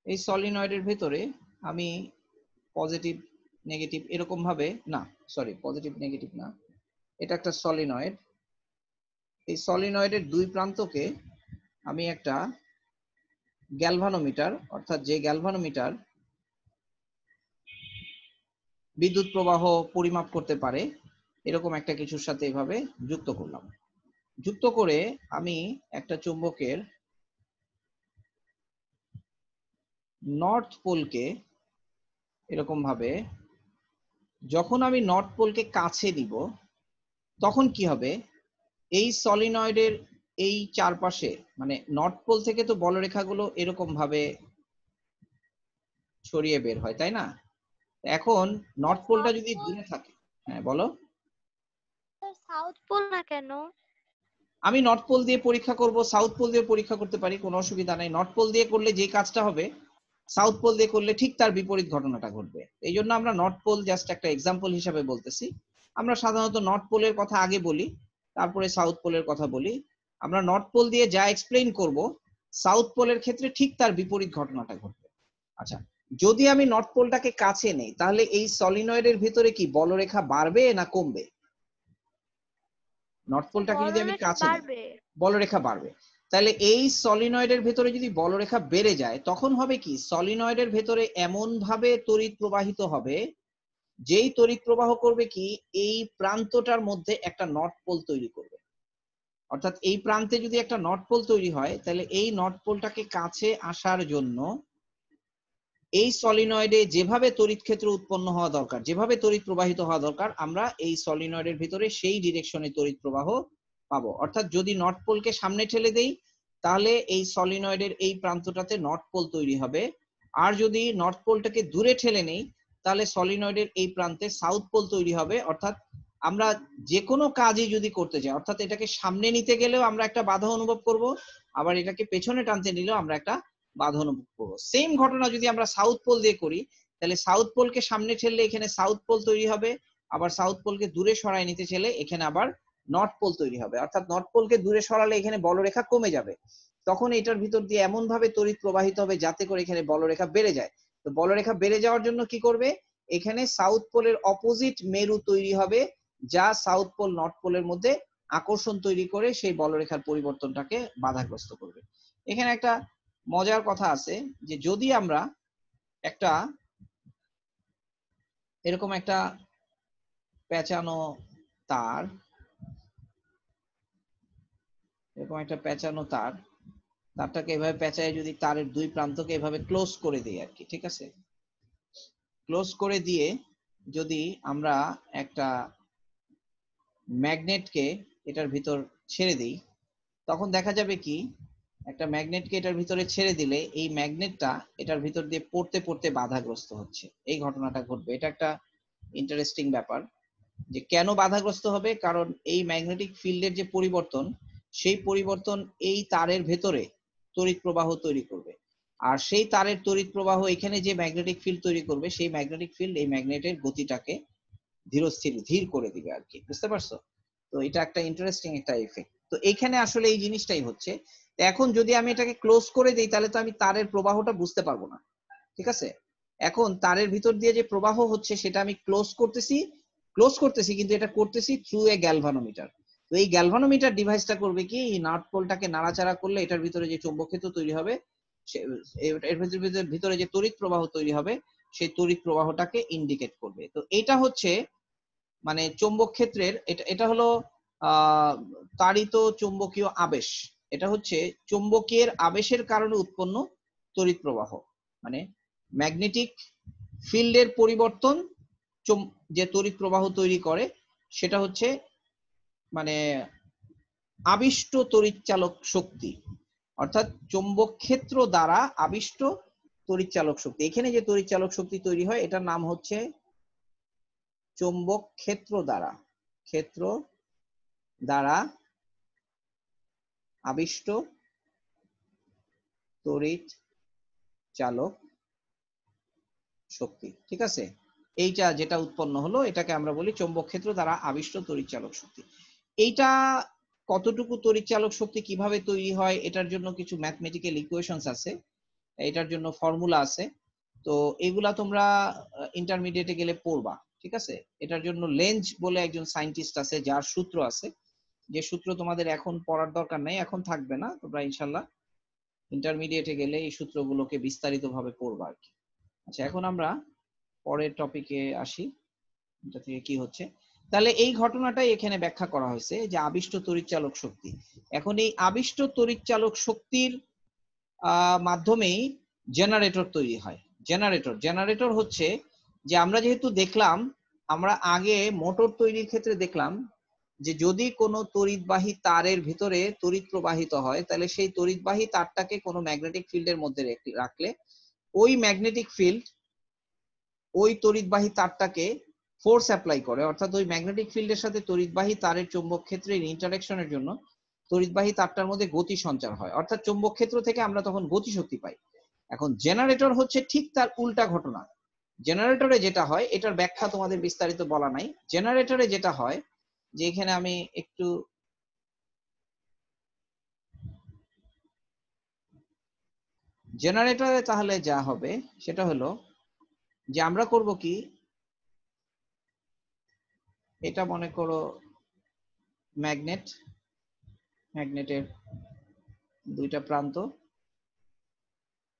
এই সলিনয়েডের ভেতরে আমি পজিটিভ নেগেটিভ এরকম ভাবে, না সরি পজিটিভ নেগেটিভ না, এটা একটা সলিনয়েড। এই সলিনয়েডের দুই প্রান্তকে আমি একটা গ্যালভানোমিটার, অর্থাৎ যে গ্যালভানোমিটার বিদ্যুৎ প্রবাহ পরিমাপ করতে পারে এরকম একটা কিছুর সাথে এভাবে যুক্ত করলাম। যুক্ত করে আমি একটা চুম্বকের নর্থ পোলকে এরকম ভাবে, যখন আমি নর্থ পোলকে কাছে নিব তখন কি হবে, এই সলিনয়েডের এই চারপাশে মানে নর্থ পোল থেকে তো বলরেখাগুলো এরকম ভাবে ছড়িয়ে বের হয়, তাই না? এখন নর্থ পোলটা সাউথ যদি পোল, দূরে থাকে, হ্যাঁ বলো। সাউথ পোল না কেন? আমি নর্থ পোল দিয়ে পরীক্ষা করব, সাউথ পোল দিয়ে পরীক্ষা করতে পারি, কোনো অসুবিধা নাই। নর্থ পোল দিয়ে করলে যে কাজটা হবে সাউথ পোল দিয়ে করলে ঠিক তার বিপরীত ঘটনাটা ঘটবে। এই জন্য আমরা নর্থ পোল জাস্ট একটা এক্সাম্পল হিসাবে বলতেছি। আমরা সাধারণত নর্থ পোলের কথা আগে বলি, তারপরে সাউথ পোলের কথা বলি। আমরা নর্থ পোল দিয়ে যা এক্সপ্লেইন করব সাউথ পোলের ক্ষেত্রে ঠিক তার বিপরীত ঘটনাটা ঘটবে। আচ্ছা, যদি আমি নর্থ পোলটাকে কাছে নেই তাহলে এই সলিনয়েডের ভিতরে কি বলরেখা বাড়বে না কমবে? নর্থ পোলটাকে যদি আমি বলরেখা কাছে নেই, বাড়বে। বলরেখা বাড়বে। তাহলে এই সলিনয়েডের ভেতরে যদি বলরেখা বেড়ে যায় তখন হবে কি, সলিনয়েডের ভেতরে এমন ভাবে তড়িৎ প্রবাহিত হবে যেই তড়িৎ প্রবাহ করবে কি এই প্রান্তটার মধ্যে একটা নর্থ পোল তৈরি করবে। অর্থাৎ এই প্রান্তে যদি একটা নর্থ পোল তৈরি হয় তাহলে এই নর্থ পোলটাকে কাছে আসার জন্য এই সলিনয়েডে যেভাবে তড়িৎ ক্ষেত্র উৎপন্ন হওয়া দরকার, যেভাবে তড়িৎ প্রবাহিত হওয়া দরকার, আমরা এই সলিনয়েডের ভিতরে সেই ডিরেকশনে তড়িৎ প্রবাহ পাবো। অর্থাৎ যদি নর্থ পোলকে সামনে ঠেলে দেই তাহলে এই সলিনয়েডের এই প্রান্তটাতে নর্থ পোল তৈরি হবে। আর যদি নর্থ পোলটাকে দূরে ঠেলে নেই তাহলে সলিনয়েডের এই প্রান্তে সাউথ পোল তৈরি হবে। অর্থাৎ আমরা যে কোনো কাজই যদি করতে চাই, অর্থাৎ এটাকে সামনে নিতে গেলেও আমরা একটা বাধা অনুভব করব, আবার এটাকে পেছনে টানতে নিলেও আমরা একটা বাধা অনুভব করবো। সেম ঘটনা যদি আমরা সাউথ পোল দিয়ে করি তাহলে সাউথ পোলকে সামনে ঠেললে এখানে সাউথ পোল তৈরি হবে, আবার সাউথ পোলকে দূরে সরায় নিতে চাইলে এখানে আবার নর্থ পোল তৈরি হবে। অর্থাৎ নর্থ পোলকে দূরে সরালে এখানে বলরেখা কমে যাবে, তখন এটার ভিতর দিয়ে এমন ভাবে তড়িৎ প্রবাহিত হবে যাতে করে এখানে বলরেখা বেড়ে যায়। তো বলরেখা বেড়ে যাওয়ার জন্য কি করবে, এখানে সাউথ পোলের অপোজিট মেরু তৈরি হবে যা সাউথ পোল নর্থ পোলের মধ্যে আকর্ষণ তৈরি করে সেই বলরেখার পরিবর্তনটাকে বাধাগ্রস্ত করবে। এখানে একটা মজার কথা আছে যে যদি আমরা একটা এরকম একটা পেঁচানো তার, এরকম একটা পেঁচানো তার, তারটাকে এভাবে পেঁচায় যদি তারের দুই প্রান্তকে এভাবে ক্লোজ করে দিই আর কি, ঠিক আছে, ক্লোজ করে দিয়ে যদি আমরা একটা ম্যাগনেটকে এটার ভিতর ছেড়ে দিই তখন দেখা যাবে কি, একটা ম্যাগনেটকে এটার ভিতরে ছেড়ে দিলে এই ম্যাগনেটটা এটার ভিতর দিয়ে পড়তে পড়তে বাধাগ্রস্ত হচ্ছে, এই ঘটনাটা ঘটবে। এটা একটা ইন্টারেস্টিং ব্যাপার যে কেন বাধাগ্রস্ত হবে, কারণ এই ম্যাগনেটিক ফিল্ডের যে পরিবর্তন সেই পরিবর্তন এই তারের ভেতরে তড়িৎ প্রবাহ তৈরি করবে। আর সেই তারের তড়িৎ প্রবাহ এখানে যে ম্যাগনেটিক ফিল্ড তৈরি করবে সেই ম্যাগনেটিক ফিল্ড এই ম্যাগনেটের গতিটাকে ধীর করে দিবে আর কি, বুঝতে পারছো? তো এটা একটা ইন্টারেস্টিং একটা ইফেক্ট। তো এখানে আসলে এই জিনিসটাই হচ্ছে। এখন যদি আমি এটাকে ক্লোজ করে দিই তাহলে তো আমি তারের প্রবাহটা বুঝতে পারবো না, ঠিক আছে? এখন তারের ভিতর দিয়ে যে প্রবাহ হচ্ছে সেটা আমি ক্লোজ করতেছি কিন্তু এটা করতেছি থ্রু এ গ্যালভানোমিটার। তো এই গ্যালভানোমিটার ডিভাইসটা করবে কি, এই নর্থ পোলটাকে নাড়াচাড়া করলে এটার ভিতরে যে চৌম্বক ক্ষেত্র তৈরি হবে এর ভিতরে যে তড়িৎ প্রবাহ তৈরি হবে সেই তড়িৎ প্রবাহটাকে ইন্ডিকেট করবে। তো এটা হচ্ছে মানে চৌম্বক ক্ষেত্রের, এটা এটা হলো আহ তাড়িত চুম্বকীয় আবেশ। এটা হচ্ছে চুম্বকের আবেশের কারণে উৎপন্ন তড়িৎ প্রবাহ, মানে ম্যাগনেটিক ফিল্ডের পরিবর্তন যে তড়িৎ প্রবাহ তৈরি করে সেটা হচ্ছে মানে আবিষ্ট তড়িৎচালক শক্তি, অর্থাৎ চৌম্বক ক্ষেত্র দ্বারা আবিষ্ট তড়িৎচালক শক্তি। এখানে যে তড়িৎচালক শক্তি তৈরি হয় এটার নাম হচ্ছে চৌম্বক ক্ষেত্র দ্বারা আবিষ্ট তড়িৎ চালক শক্তি, ঠিক আছে? এইটা যেটা উৎপন্ন হলো এটাকে আমরা বলি চৌম্বক ক্ষেত্র দ্বারা আবিষ্ট তড়িৎচালক শক্তি। এইটা কতটুকু তড়িৎচালক শক্তি কিভাবে তৈরি হয় এটার জন্য কিছু ম্যাথমেটিক্যাল ইকুয়েশনস আছে, এটার জন্য ফর্মুলা আছে। তো এগুলা তোমরা ইন্টারমিডিয়েটে গেলে পড়বা, ঠিক আছে? এটার জন্য লেঞ্জ বলে একজন সায়েন্টিস্ট আছে যার সূত্র আছে, যে সূত্র তোমাদের এখন পড়ার দরকার নাই, এখন থাকবে না, তোমরা ইনশাল্লাহ ইন্টারমিডিয়েটে গেলে এই সূত্রগুলোকে বিস্তারিতভাবে পড়বা আর কি। আচ্ছা, এখন আমরা পরের টপিকে আসি, এটা থেকে কি হচ্ছে। তাহলে এই ঘটনাটাই এখানে ব্যাখ্যা করা হয়েছে যে আবিষ্ট তড়িৎচালক শক্তি। এখন এই আবিষ্ট তড়িৎচালক শক্তির মাধ্যমেই জেনারেটর তৈরি হয়। জেনারেটর হচ্ছে যে আমরা যেহেতু দেখলাম, আমরা আগে মোটর তৈরির ক্ষেত্রে দেখলাম যে যদি কোনো তড়িৎবাহী তারের ভিতরে তড়িৎ প্রবাহিত হয় তাহলে সেই তড়িৎবাহী তারটাকে কোনো ম্যাগনেটিক ফিল্ডের মধ্যে রাখলে ওই ম্যাগনেটিক ফিল্ড ওই তড়িৎবাহী তারটাকে ফোর্স অ্যাপ্লাই করে, অর্থাৎ ওই ম্যাগনেটিক ফিল্ডের সাথে তড়িৎবাহী তারের চৌম্বক ক্ষেত্রের ইন্টারাকশনের জন্য তড়িৎবাহী তারটার মধ্যে গতি সঞ্চার হয়, অর্থাৎ চৌম্বক ক্ষেত্র থেকে আমরা তখন গতি শক্তি পাই। এখন জেনারেটর হচ্ছে ঠিক তার উল্টা ঘটনা। জেনারেটরে যেটা হয়, এটার ব্যাখ্যা তোমাদের বিস্তারিত বলা নাই। জেনারেটরে যেটা হয় যে এখানে আমি একটু জেনারেটরে তাহলে যা হবে সেটা হলো যে আমরা করব কি, এটা মনে করো ম্যাগনেটের দুইটা প্রান্ত।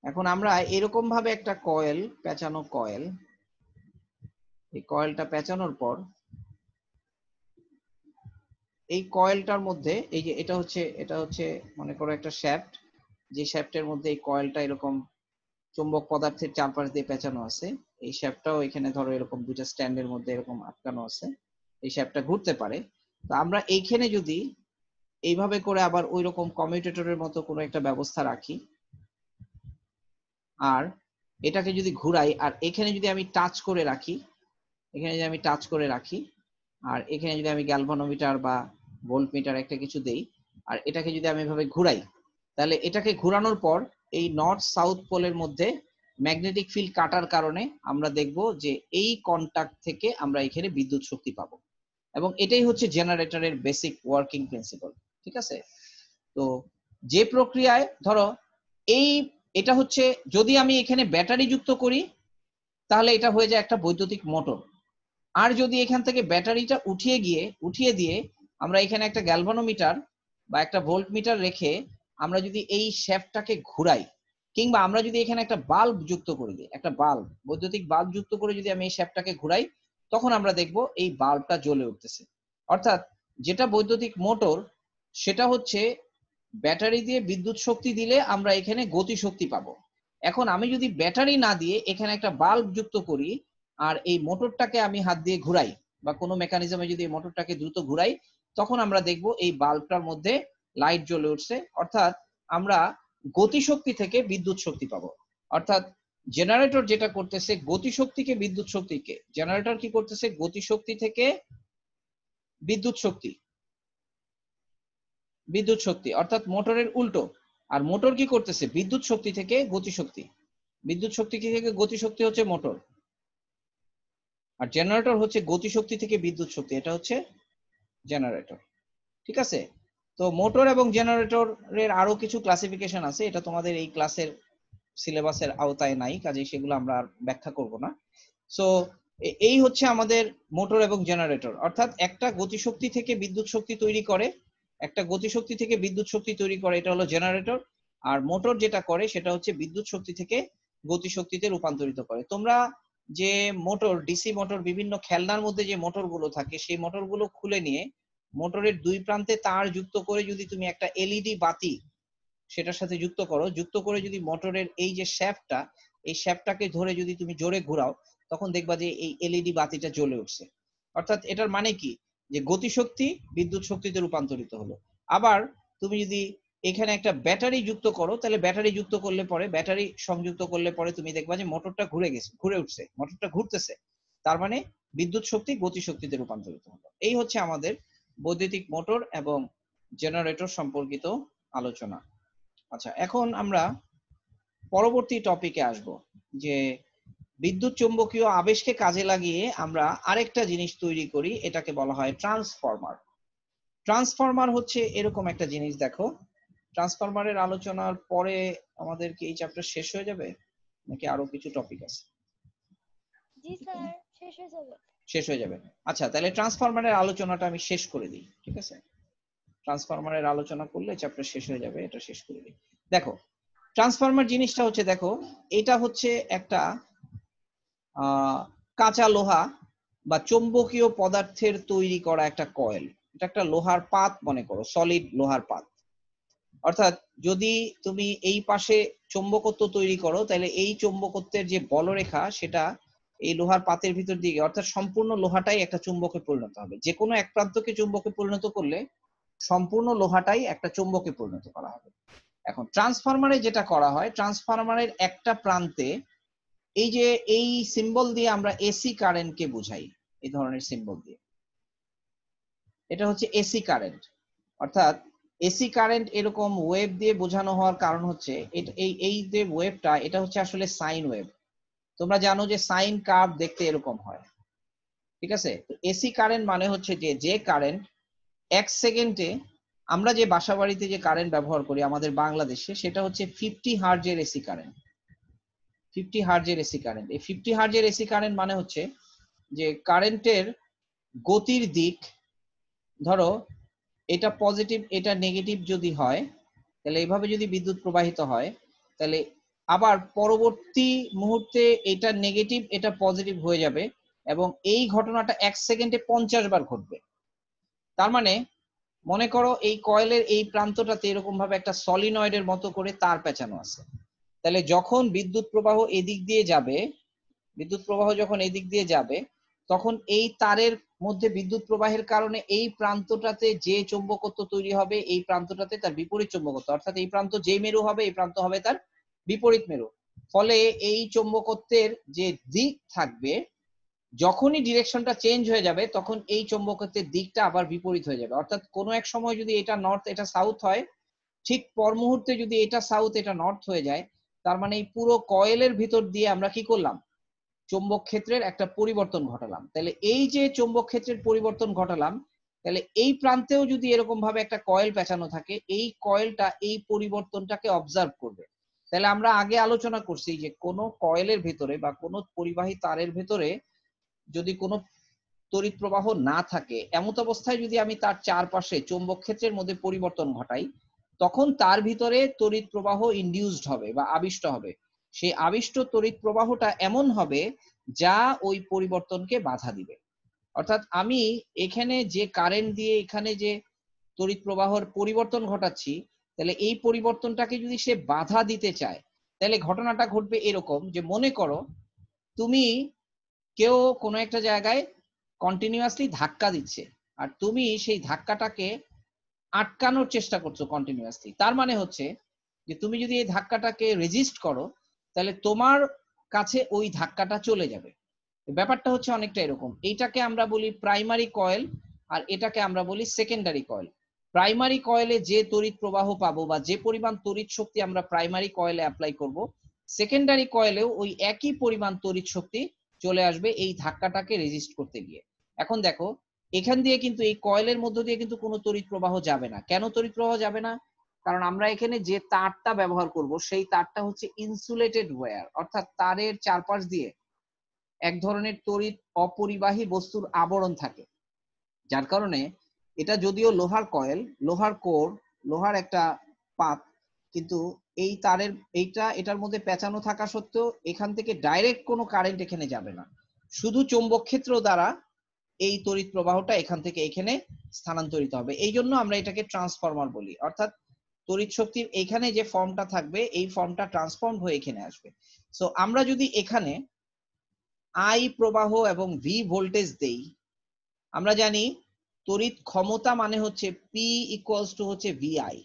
এখন আমরা এরকম ভাবে একটা কয়েল পেঁচানো, এই কয়েলটা পেঁচানোর পর এই কয়েলটার মধ্যে এই যে এটা হচ্ছে মনে করো একটা শ্যাফট, যে শ্যাফটের মধ্যে এই কয়েলটা এরকম চুম্বক পদার্থের চারপাশ দিয়ে পেঁচানো আছে। এই শ্যাফটটাও এখানে ধরো এরকম দুইটা স্ট্যান্ডের মধ্যে এরকম আটকানো আছে, এই শ্যাফটটা ঘুরতে পারে। তো আমরা এইখানে যদি এইভাবে করে আবার ওই রকম কমিউটেটরের মতো কোনো একটা ব্যবস্থা রাখি আর এটাকে যদি ঘুরাই আর এখানে যদি আমি টাচ করে রাখি, আর এখানে যদি আমি গ্যালভানোমিটার বা ভোল্টমিটার একটা কিছু দেই আর এটাকে যদি আমি এভাবে ঘুরাই, তাহলে এটাকে ঘোরানোর পর এই নর্থ সাউথ পোলের মধ্যে ম্যাগনেটিক ফিল্ড কাটার কারণে আমরা দেখব যে এই কন্টাক্ট থেকে আমরা এখানে বিদ্যুৎ শক্তি পাবো। এবং এটাই হচ্ছে জেনারেটরের বেসিক ওয়ার্কিং প্রিন্সিপাল, ঠিক আছে? তো যে প্রক্রিয়ায় ধরো এটা হচ্ছে, যদি আমি এখানে ব্যাটারি যুক্ত করি তাহলে এটা হয়ে যায় একটা বৈদ্যুতিক মোটর। আর যদি এখান থেকে ব্যাটারিটা উঠিয়ে দিয়ে আমরা এখানে একটা গ্যালভানোমিটার বা একটা ভোল্টমিটার রেখে আমরা যদি এই শ্যাফটটাকে ঘুরাই, কিংবা আমরা যদি এখানে একটা বাল্ব যুক্ত করে দিই, একটা বৈদ্যুতিক বাল্ব যুক্ত করে যদি আমি এই শ্যাফটটাকে ঘুরাই, তখন আমরা দেখব এই বাল্বটা জ্বলে উঠতেছে। অর্থাৎ যেটা বৈদ্যুতিক মোটর সেটা হচ্ছে ব্যাটারি দিয়ে বিদ্যুৎ শক্তি দিলে আমরা এখানে গতি শক্তি পাবো। এখন আমি যদি ব্যাটারি না দিয়ে এখানে একটা বাল্ব যুক্ত করি আর এই মোটরটাকে আমি হাত দিয়ে ঘুরাই বা কোনো মেকানিজমে যদি এই মোটরটাকে দ্রুত ঘুরাই, তখন আমরা দেখব এই বাল্বটার মধ্যে লাইট জ্বলে উঠছে। অর্থাৎ আমরা গতিশক্তি থেকে বিদ্যুৎ শক্তি পাবো। অর্থাৎ জেনারেটর যেটা করতেছে গতিশক্তিকে বিদ্যুৎ শক্তিকে, জেনারেটর কি করতেছে গতিশক্তি থেকে বিদ্যুৎ শক্তি অর্থাৎ মোটরের উল্টো। আর মোটর কি করতেছে বিদ্যুৎ শক্তি থেকে গতিশক্তি, বিদ্যুৎ শক্তি থেকে গতিশক্তি হচ্ছে মোটর, আর জেনারেটর হচ্ছে গতিশক্তি থেকে বিদ্যুৎ শক্তি, এটা হচ্ছে জেনারেটর, ঠিক আছে? তো মোটর এবং জেনারেটরের আরো কিছু ক্লাসিফিকেশন আছে, এটা তোমাদের এই ক্লাসের সিলেবাসের আওতায় নাই, কাজেই সেগুলো আমরা আর ব্যাখ্যা করব না। সো এই হচ্ছে আমাদের মোটর এবং জেনারেটর, অর্থাৎ একটা গতিশক্তি থেকে বিদ্যুৎ শক্তি তৈরি করে, এটা হলো জেনারেটর। আর মোটর যেটা করে সেটা হচ্ছে বিদ্যুৎ শক্তি থেকে গতিশক্তিতে রূপান্তরিত করে। তোমরা যে মোটর, ডিসি মোটর, বিভিন্ন খেলনার মধ্যে যে মোটরগুলো থাকে সেই মোটরগুলো খুলে নিয়ে মোটরের দুই প্রান্তে তার যুক্ত করে যদি তুমি একটা এলইডি বাতি সেটার সাথে যুক্ত করে যদি মোটরের এই যে শ্যাফটটা, এই শ্যাফটটাকে ধরে যদি তুমি জোরে ঘোরাও, তখন দেখবা যে এই এলইডি বাতিটা জ্বলে উঠছে। অর্থাৎ এটার মানে কি, যে গতিশক্তি বিদ্যুৎ শক্তিতে রূপান্তরিত হলো। আবার তুমি যদি এখানে একটা ব্যাটারি যুক্ত করো, তাহলে ব্যাটারি সংযুক্ত করলে পরে তুমি দেখবা যে মোটরটা ঘুরে উঠছে, মোটরটা ঘুরতেছে, তার মানে বিদ্যুৎ শক্তি গতিশক্তিতে রূপান্তরিত হলো। এই হচ্ছে আমাদের বৈদ্যুতিক মোটর এবং জেনারেটর সম্পর্কিত আলোচনা। আচ্ছা, এখন আমরা পরবর্তী টপিকে আসব, যে বিদ্যুৎ চৌম্বকীয় আবেশকে কাজে লাগিয়ে আমরা আরেকটা জিনিস তৈরি করি, এটাকে বলা হয় ট্রান্সফরমার। ট্রান্সফরমার হচ্ছে এরকম একটা জিনিস। দেখো, ট্রান্সফরমারের আলোচনার পরে আমাদের কি এই চ্যাপ্টার শেষ হয়ে যাবে নাকি আরো কিছু টপিক আছে? জি স্যার, শেষ হয়ে যাবে। শেষ হয়ে যাবে। আচ্ছা, তাহলে ট্রান্সফরমারের আলোচনাটা আমি শেষ করে দিই, ঠিক আছে? ট্রান্সফরমারের আলোচনা করলে চ্যাপ্টার শেষ হয়ে যাবে, এটা শেষ করে দিই। দেখো, ট্রান্সফরমার জিনিসটা হচ্ছে, দেখো এটা হচ্ছে একটা কাঁচা লোহা বা চৌম্বকীয় পদার্থের তৈরি করা একটা কয়েল। এটা একটা লোহার পাত, মনে করো সলিড লোহার পাত। অর্থাৎ যদি তুমি এই পাশে চৌম্বকত্ব তৈরি করো, তাহলে এই চৌম্বকত্বের যে বলরেখা সেটা এই লোহার পাতের ভিতর দিয়ে, অর্থাৎ সম্পূর্ণ লোহাটাই একটা চুম্বকে পরিণত হবে। যে কোনো এক প্রান্তকে চুম্বকে পরিণত করলে সম্পূর্ণ লোহাটাই একটা চুম্বকে পরিণত করা হবে। এখন ট্রান্সফরমারে যেটা করা হয়, ট্রান্সফরমারের একটা প্রান্তে এই যে এই সিম্বল দিয়ে আমরা এসি কারেন্টকে বুঝাই, এই ধরনের সিম্বল দিয়ে, এটা হচ্ছে এসি কারেন্ট। অর্থাৎ এসি কারেন্ট এরকম ওয়েভ দিয়ে বোঝানো হওয়ার কারণ হচ্ছে এই যে ওয়েভটা, এটা হচ্ছে আসলে সাইন ওয়েভ। তোমরা জানো যে সাইন কার্ভ দেখতে এরকম হয়, ঠিক আছে? তো এসি কারেন্ট মানে হচ্ছে যে কারেন্ট 1 সেকেন্ডে, আমরা যে বাসা বাড়িতে যে কারেন্ট ব্যবহার করি আমাদের বাংলাদেশে, সেটা হচ্ছে 50 হার্জের এসি কারেন্ট। 50 হার্জের এসি কারেন্ট, এই 50 হার্জের এসি কারেন্ট মানে হচ্ছে যে কারেন্টের গতির দিক, ধরো এটা পজিটিভ এটা নেগেটিভ যদি হয়, তাহলে এইভাবে যদি বিদ্যুৎ প্রবাহিত হয়, তাহলে আবার পরবর্তী মুহূর্তে এটা নেগেটিভ এটা পজিটিভ হয়ে যাবে, এবং এই ঘটনাটা 1 সেকেন্ডে 50 বার ঘটবে। তার মানে মনে করো এই কয়েলের এই প্রান্তটাতে এরকম ভাবে একটা সলিনয়েডের মতো করে তার পেঁচানো আছে। তাহলে যখন বিদ্যুৎ প্রবাহ এদিক দিয়ে যাবে, বিদ্যুৎ প্রবাহ যখন এদিক দিয়ে যাবে, তখন এই তারের মধ্যে বিদ্যুৎ প্রবাহের কারণে এই প্রান্তটাতে যে চৌম্বকত্ব তৈরি হবে, এই প্রান্তটাতে তার বিপরীত চৌম্বকত্ব, অর্থাৎ এই প্রান্ত যে মেরু হবে এই প্রান্ত হবে তার বিপরীত মেরু। ফলে এই চৌম্বকত্বের যে দিক থাকবে, যখনই ডিরেকশনটা চেঞ্জ হয়ে যাবে তখন এই চৌম্বকত্বের দিকটা আবার বিপরীত হয়ে যাবে। অর্থাৎ কোনো এক সময় যদি এটা নর্থ এটা সাউথ হয়, ঠিক পর মুহূর্তে যদি এটা সাউথ এটা নর্থ হয়ে যায়, তার মানে এই পুরো কয়েলের ভিতর দিয়ে আমরা কি করলাম, চৌম্বক ক্ষেত্রের একটা পরিবর্তন ঘটালাম। তাহলে এই যে চৌম্বক ক্ষেত্রের পরিবর্তন ঘটালাম, তাহলে এই প্রান্তেও যদি এরকম ভাবে একটা কয়েল পেঁচানো থাকে, এই কয়েলটা এই পরিবর্তনটাকে অবজার্ভ করবে। তাহলে আমরা আগে আলোচনা করছি যে কোনো কয়েলের ভেতরে বা কোনো পরিবাহী তারের ভেতরে যদি কোনো তড়িৎ প্রবাহ না থাকে, এমত অবস্থায় যদি আমি তার চারপাশে চৌম্বক ক্ষেত্রের মধ্যে পরিবর্তন ঘটাই, তখন তার ভিতরে তড়িৎ প্রবাহ ইনডিউসড হবে বা আবিষ্ট হবে। সেই আবিষ্ট তড়িৎ প্রবাহটা এমন হবে যা ওই পরিবর্তনকে বাধা দিবে। অর্থাৎ আমি এখানে যে কারেন্ট দিয়ে এখানে যে তড়িৎ প্রবাহের পরিবর্তন ঘটাচ্ছি, তাহলে এই পরিবর্তনটাকে যদি সে বাধা দিতে চায়, তাহলে ঘটনাটা ঘটবে এরকম যে, মনে করো তুমি কেউ কোনো একটা জায়গায় কন্টিনিউয়াসলি ধাক্কা দিচ্ছে, আর তুমি সেই ধাক্কাটাকে আটকানোর চেষ্টা করছো কন্টিনিউয়াসলি। তার মানে হচ্ছে যে তুমি যদি এই ধাক্কাটাকে রেজিস্ট করো, তাহলে তোমার কাছে ওই ধাক্কাটা চলে যাবে। ব্যাপারটা হচ্ছে অনেকটা এরকম। এইটাকে আমরা বলি প্রাইমারি কয়েল, আর এটাকে আমরা বলি সেকেন্ডারি কয়েল। প্রাইমারি কয়েলে যে তড়িৎ প্রবাহ পাবো বা যে পরিমাণ তড়িৎ শক্তি আমরা প্রাইমারি কয়েলে অ্যাপ্লাই করব, সেকেন্ডারি কয়েলেও ওই একই পরিমাণ তড়িৎ শক্তি চলে আসবে এই ধাক্কাটাকে রেজিস্ট করতে গিয়ে। এখন দেখো, এখান দিয়ে কিন্তু এই কয়েলের মধ্য দিয়ে কিন্তু কোনো তড়িৎ প্রবাহ যাবে না। কেন তড়িৎ প্রবাহ যাবে না? কারণ আমরা এখানে যে তারটা ব্যবহার করব সেই তারটা হচ্ছে ইনসুলেটেড ওয়্যার, অর্থাৎ তারের চারপাশ দিয়ে এক ধরনের তড়িৎ অপরিবাহী বস্তুর আবরণ থাকে, যার কারণে এটা যদিও লোহার কয়েল, লোহার কোর, লোহার একটা পাত, কিন্তু এই তারের এটার মধ্যে পেঁচানো থাকা সত্ত্বেও এখান থেকে ডাইরেক্ট কোনো কারেন্ট এখানে যাবে না। শুধু চৌম্বক ক্ষেত্র দ্বারা এই তড়িৎ প্রবাহটা এখান থেকে এখানে স্থানান্তরিত হবে। এই জন্য আমরা এটাকে ট্রান্সফরমার বলি। অর্থাৎ তড়িৎ শক্তির এখানে যে ফর্মটা থাকবে এই ফর্মটা ট্রান্সফর্ম হয়ে এখানে আসবে। সো আমরা যদি এখানে আই প্রবাহ এবং ভি ভোল্টেজ দেই, আমরা জানি তড়িৎ ক্ষমতা মানে হচ্ছে পি ইকুয়ালস টু হচ্ছে ভিআই।